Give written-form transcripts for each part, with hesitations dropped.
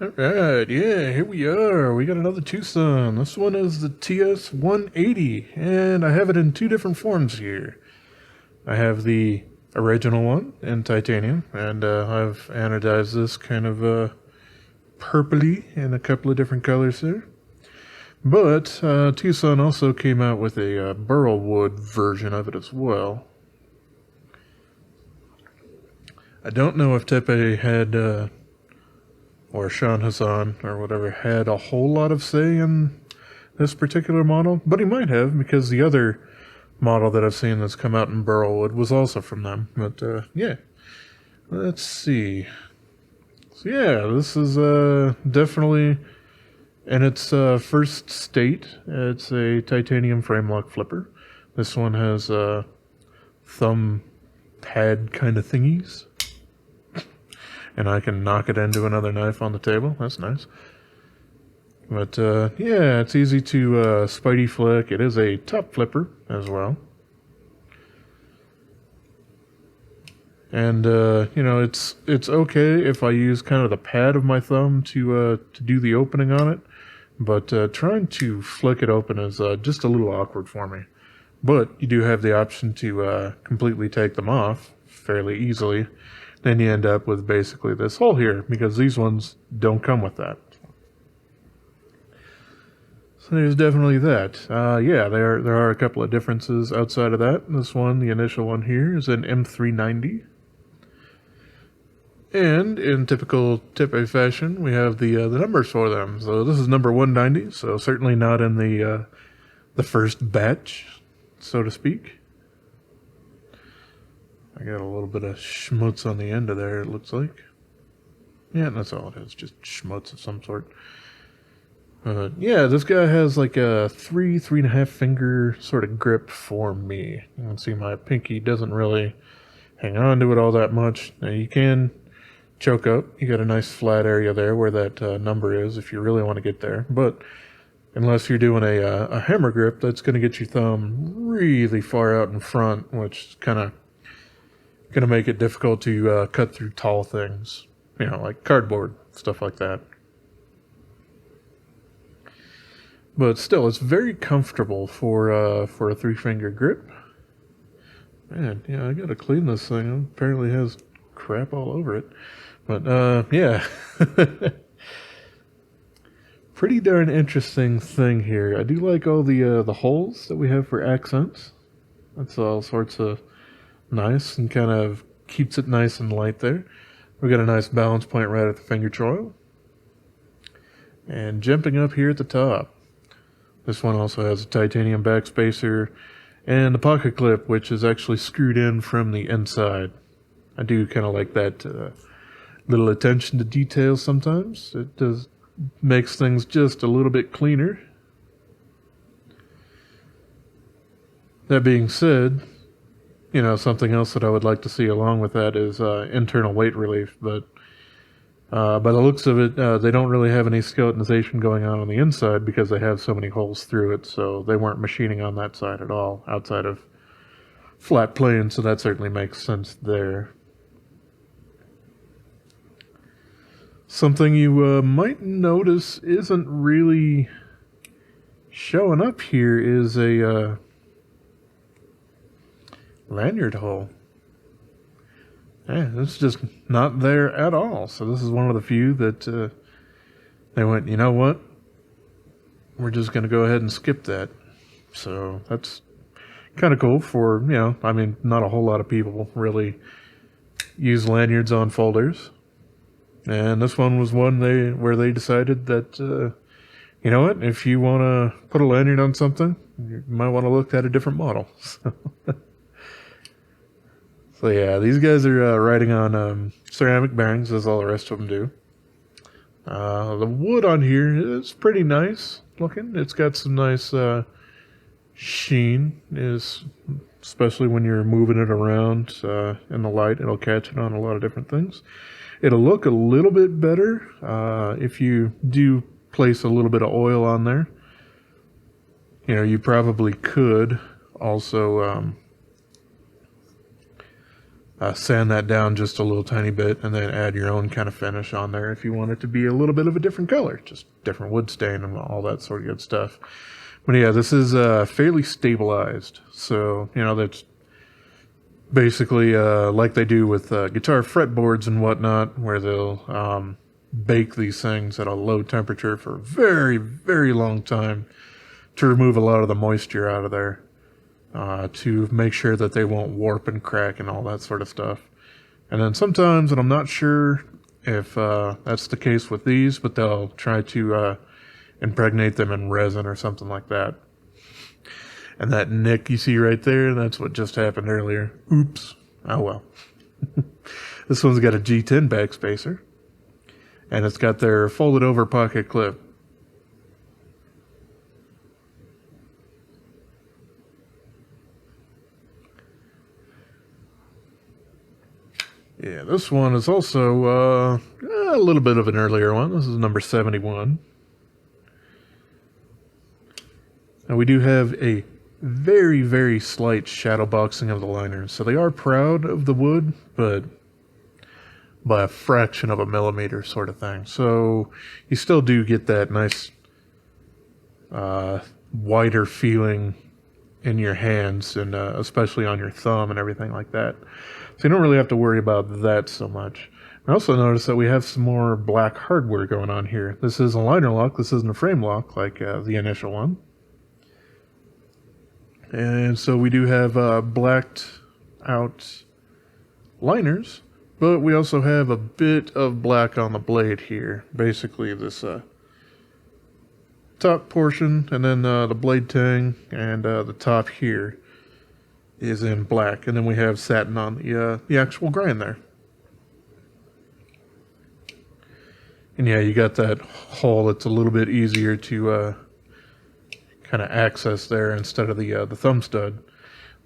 Alright, yeah, here we are. We got another Tucson. This one is the TS180, and I have it in two different forms here. I have the original one in titanium, and I've anodized this kind of purpley in a couple of different colors there. But TwoSun also came out with a Burlwood version of it as well. I don't know if Tepe had, or Sean Hassan, or whatever, had a whole lot of say in this particular model, but he might have, because the other model that I've seen that's come out in Burlwood was also from them. But yeah, let's see. So yeah, this is definitely in its first state. It's a titanium frame lock flipper. This one has thumb pad kind of thingies, and I can knock it into another knife on the table. That's nice. But yeah, it's easy to spidey flick. It is a top flipper as well. And you know, it's okay if I use kind of the pad of my thumb to do the opening on it, but trying to flick it open is just a little awkward for me. But you do have the option to completely take them off fairly easily. Then you end up with basically this hole here, because these ones don't come with that. So there's definitely that. Yeah, there are a couple of differences outside of that. This one, the initial one here, is an M390. And in typical Tepe fashion, we have the numbers for them. So this is number 190, so certainly not in the first batch, so to speak. I got a little bit of schmutz on the end of there, it looks like. Yeah, that's all it is, just schmutz of some sort. Yeah, this guy has like a 3.5 finger sort of grip for me. You can see my pinky doesn't really hang on to it all that much. Now you can choke up. You got a nice flat area there where that number is if you really want to get there. But unless you're doing a hammer grip, that's going to get your thumb really far out in front, which is kind of going to make it difficult to cut through tall things, you know, like cardboard, stuff like that. But still, it's very comfortable for a 3-finger grip. Man, yeah, I gotta clean this thing. It apparently has crap all over it. But yeah, pretty darn interesting thing here. I do like all the holes that we have for accents. That's all sorts of nice and kind of keeps it nice and light there. We got a nice balance point right at the finger choil. And jumping up here at the top, this one also has a titanium backspacer and the pocket clip, which is actually screwed in from the inside. I do kind of like that little attention to detail sometimes. It does makes things just a little bit cleaner. That being said, you know, something else that I would like to see along with that is internal weight relief, but by the looks of it, they don't really have any skeletonization going on the inside because they have so many holes through it, so they weren't machining on that side at all, outside of flat planes, so that certainly makes sense there. Something you might notice isn't really showing up here is a lanyard hole. Yeah, it's just not there at all. So this is one of the few that they went, you know what? We're just going to go ahead and skip that. So that's kind of cool for, you know, I mean, not a whole lot of people really use lanyards on folders. And this one was one where they decided that, you know what, if you want to put a lanyard on something, you might want to look at a different model. So yeah, these guys are riding on ceramic bearings, as all the rest of them do. The wood on here is pretty nice looking. It's got some nice sheen, especially when you're moving it around in the light. It'll catch it on a lot of different things. It'll look a little bit better if you do place a little bit of oil on there. You know, you probably could also sand that down just a little tiny bit, and then add your own kind of finish on there if you want it to be a little bit of a different color, just different wood stain and all that sort of good stuff. But yeah, this is fairly stabilized, so that's basically like they do with guitar fretboards and whatnot, where they'll bake these things at a low temperature for a very, very long time to remove a lot of the moisture out of there, to make sure that they won't warp and crack and all that sort of stuff. And then sometimes, and I'm not sure if that's the case with these, but they'll try to impregnate them in resin or something like that. And that nick you see right there, that's what just happened earlier. Oops. Oh well. This one's got a G10 backspacer, and it's got their folded over pocket clip. Yeah, this one is also a little bit of an earlier one. This is number 71. Now we do have a very, very slight shadow boxing of the liners. So they are proud of the wood, but by a fraction of a millimeter sort of thing. So you still do get that nice wider feeling in your hands, and especially on your thumb and everything like that. So you don't really have to worry about that so much. I also noticed that we have some more black hardware going on here. This is a liner lock. This isn't a frame lock like the initial one. And so we do have blacked out liners, but we also have a bit of black on the blade here. Basically this top portion, and then the blade tang, and the top here is in black. And then we have satin on the actual grind there. And yeah, you got that hole that's a little bit easier to kind of access there instead of the thumb stud.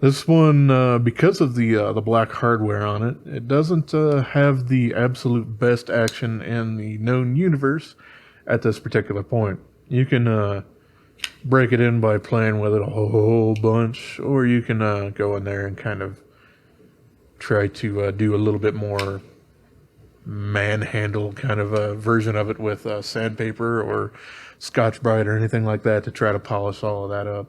This one, because of the black hardware on it, it doesn't have the absolute best action in the known universe at this particular point. You can break it in by playing with it a whole bunch, or you can go in there and kind of try to do a little bit more manhandle kind of a version of it with sandpaper or Scotch-Brite or anything like that to try to polish all of that up.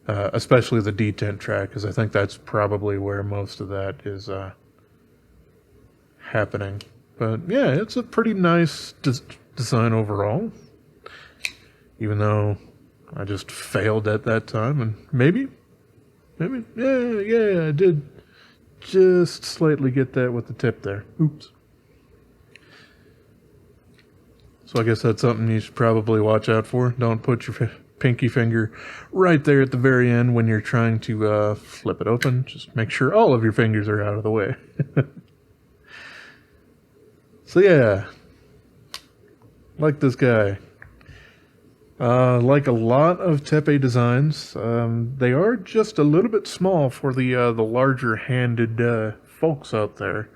Especially the detent track, because I think that's probably where most of that is happening. But yeah, it's a pretty nice design overall. Even though I just failed at that time, and maybe, yeah, I did just slightly get that with the tip there. Oops. So I guess that's something you should probably watch out for. Don't put your pinky finger right there at the very end when you're trying to flip it open. Just make sure all of your fingers are out of the way. So yeah, like this guy. Like a lot of Tepe designs, they are just a little bit small for the larger-handed folks out there.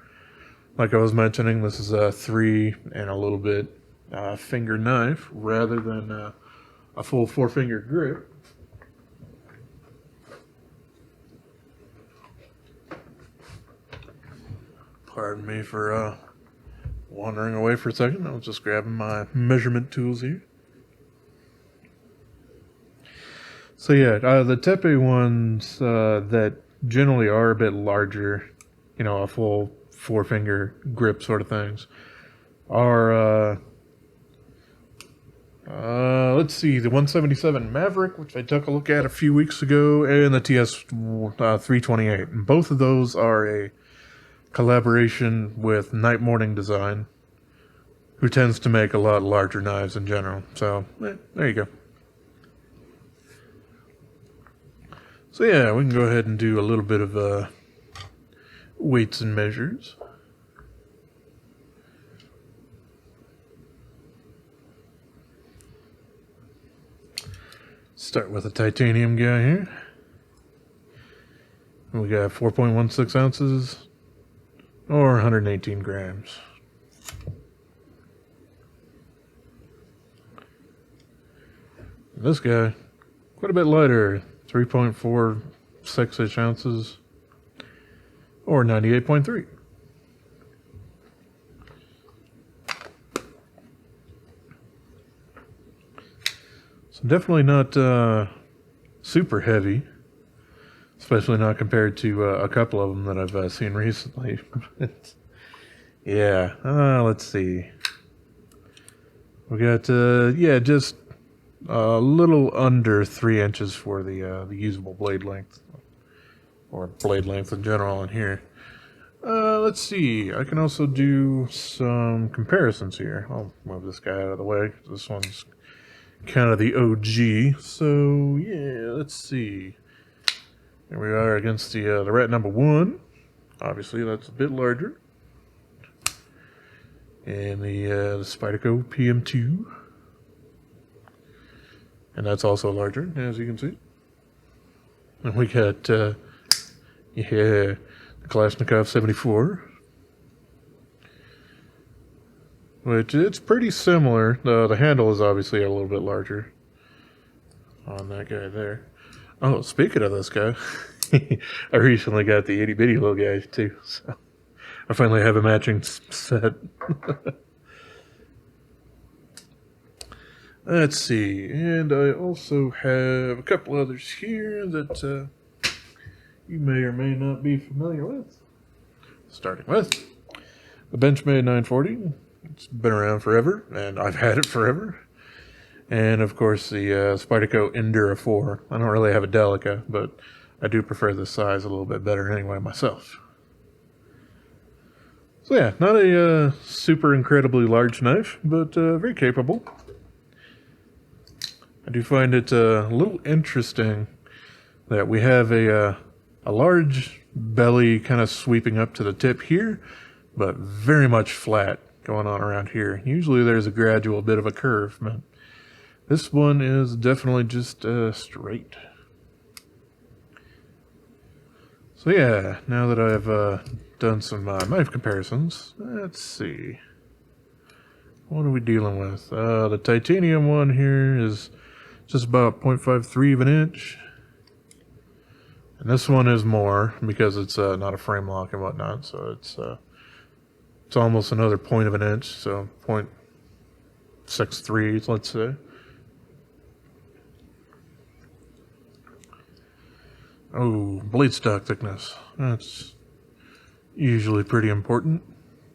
Like I was mentioning, this is a 3 and a little bit finger knife rather than a full 4-finger grip. Pardon me for wandering away for a second. I was just grabbing my measurement tools here. So yeah, the Tepe ones that generally are a bit larger, a full 4-finger grip sort of things, are, let's see, the 177 Maverick, which I took a look at a few weeks ago, and the TS328. And both of those are a collaboration with Night Morning Design, who tends to make a lot larger knives in general. So, there you go. So yeah, we can go ahead and do a little bit of weights and measures. Start with a titanium guy here. We got 4.16 ounces or 118 grams. This guy, quite a bit lighter. 3.46-ish ounces, or 98.3. So definitely not super heavy, especially not compared to a couple of them that I've seen recently. Yeah, let's see. We got, yeah, just a little under 3 inches for the usable blade length, or blade length in general in here. Let's see. I can also do some comparisons here. I'll move this guy out of the way. This one's kind of the OG. So yeah, let's see. Here we are against the rat number 1. Obviously, that's a bit larger. And the Spyderco PM2. And that's also larger, as you can see. And we got, yeah, the Kalashnikov 74. Which, it's pretty similar. The handle is obviously a little bit larger on that guy there. Oh, speaking of this guy, I recently got the itty bitty little guy too, so I finally have a matching set. Let's see, and I also have a couple others here that you may or may not be familiar with. Starting with the Benchmade 940. It's been around forever, and I've had it forever. And of course the Spyderco Endura 4. I don't really have a Delica, but I do prefer this size a little bit better anyway myself. So yeah, not a super incredibly large knife, but very capable. I do find it a little interesting that we have a large belly kind of sweeping up to the tip here, but very much flat going on around here. Usually there's a gradual bit of a curve, but this one is definitely just straight. So yeah, now that I've done some knife comparisons, let's see. What are we dealing with? The titanium one here is just about 0.53 of an inch. And this one is more because it's not a frame lock and whatnot, so it's almost another 0.1 of an inch, so 0.63, let's say. Oh, blade stock thickness. That's usually pretty important.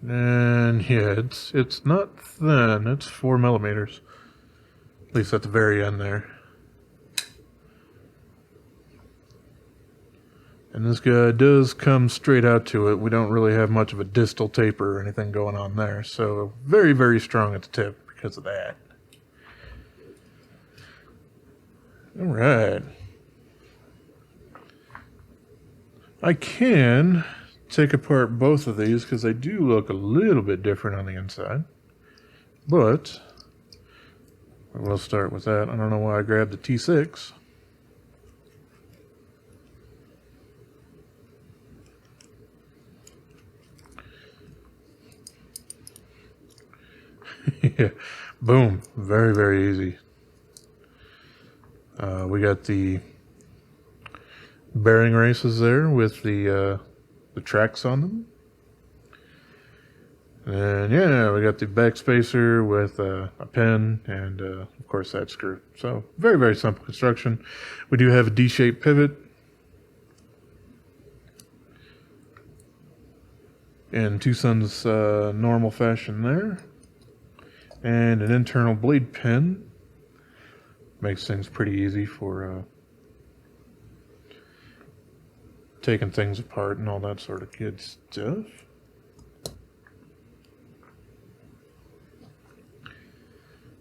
And yeah, it's not thin. It's 4 millimeters. At least at the very end there. And this guy does come straight out to it. We don't really have much of a distal taper or anything going on there. So very, very strong at the tip because of that. All right. I can take apart both of these because they do look a little bit different on the inside. But we'll start with that. I don't know why I grabbed the T6. Yeah, boom. Very, very easy. We got the bearing races there with the tracks on them. And yeah, we got the back spacer with a pin and of course that screw. So very, very simple construction. We do have a D-shaped pivot in TwoSun's normal fashion there. And an internal blade pin. Makes things pretty easy for taking things apart and all that sort of good stuff.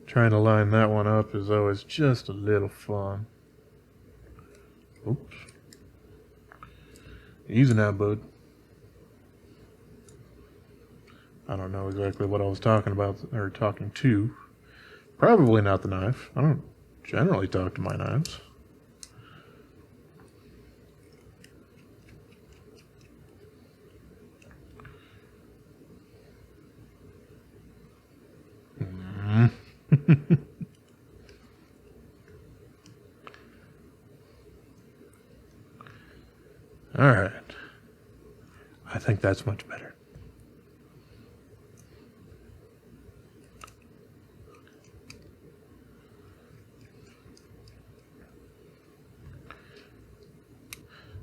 Trying to line that one up is always just a little fun. Oops. Easy now, bud. I don't know exactly what I was talking about or talking to. Probably not the knife. I don't generally talk to my knives. All right. think that's much better.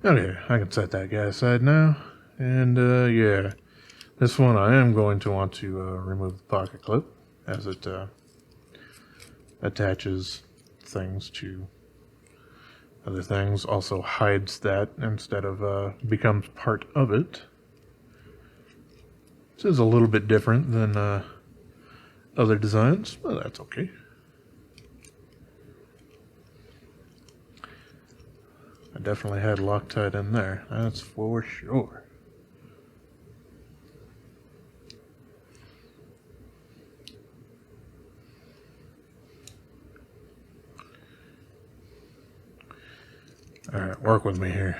Okay, I can set that guy aside now. And yeah, this one I am going to want to remove the pocket clip as it attaches things to other things. Also hides that instead of becomes part of it. This is a little bit different than other designs, but that's okay. I definitely had Loctite in there, that's for sure. Alright, work with me here.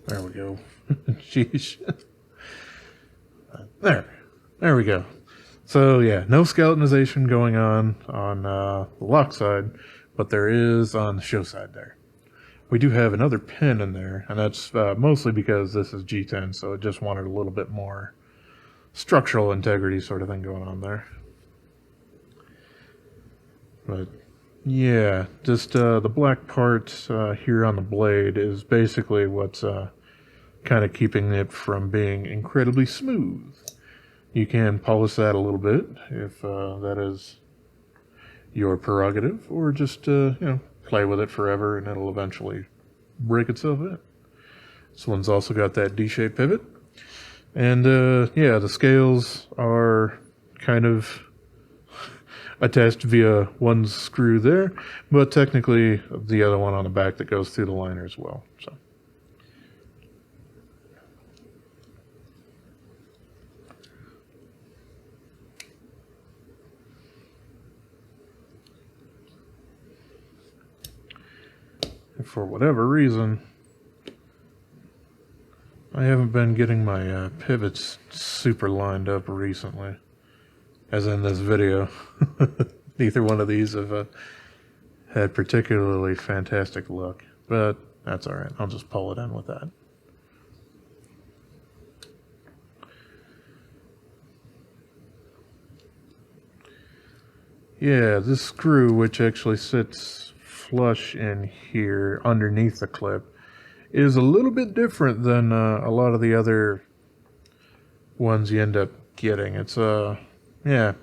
There we go. Sheesh. There we go. So yeah, no skeletonization going on the lock side, but there is on the show side there. We do have another pin in there, and that's mostly because this is G10, so it just wanted a little bit more structural integrity sort of thing going on there. But yeah, just the black part here on the blade is basically what's kind of keeping it from being incredibly smooth. You can polish that a little bit if that is your prerogative, or just you know, play with it forever and it'll eventually break itself in. This one's also got that D-shaped pivot, and yeah, the scales are kind of attached via one screw there, but technically the other one on the back that goes through the liner as well. So. For whatever reason, I haven't been getting my pivots super lined up recently, as in this video. Neither one of these have had particularly fantastic luck, but that's alright, I'll just pull it in with that. Yeah, this screw, which actually sits flush in here underneath the clip, is a little bit different than a lot of the other ones you end up getting. It's yeah,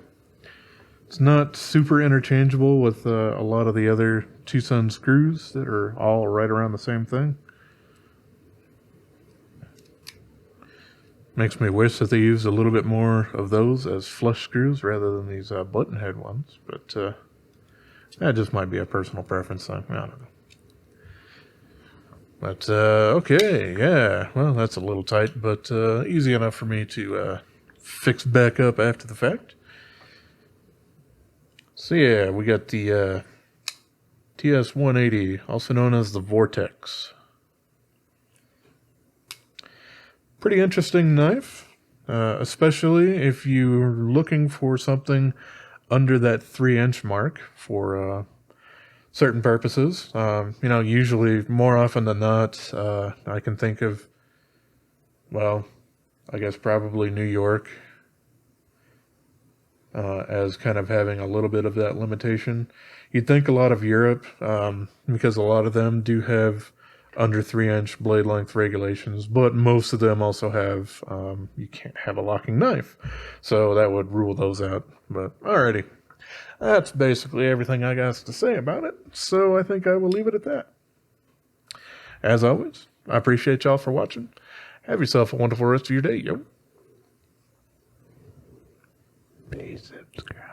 it's not super interchangeable with a lot of the other TwoSun screws that are all right around the same thing. Makes me wish that they used a little bit more of those as flush screws rather than these button head ones, but that just might be a personal preference thing. I don't know. But, okay, yeah. Well, that's a little tight, but easy enough for me to fix back up after the fact. So, yeah, we got the TS180, also known as the Vortex. Pretty interesting knife, especially if you're looking for something under that 3-inch mark for certain purposes. You know, usually, more often than not, I can think of, well, I guess probably New York as kind of having a little bit of that limitation. You'd think a lot of Europe, because a lot of them do have under 3-inch blade length regulations, but most of them also have, you can't have a locking knife. So that would rule those out. But alrighty. That's basically everything I got to say about it. So I think I will leave it at that. As always, I appreciate y'all for watching. Have yourself a wonderful rest of your day, yo. Please subscribe.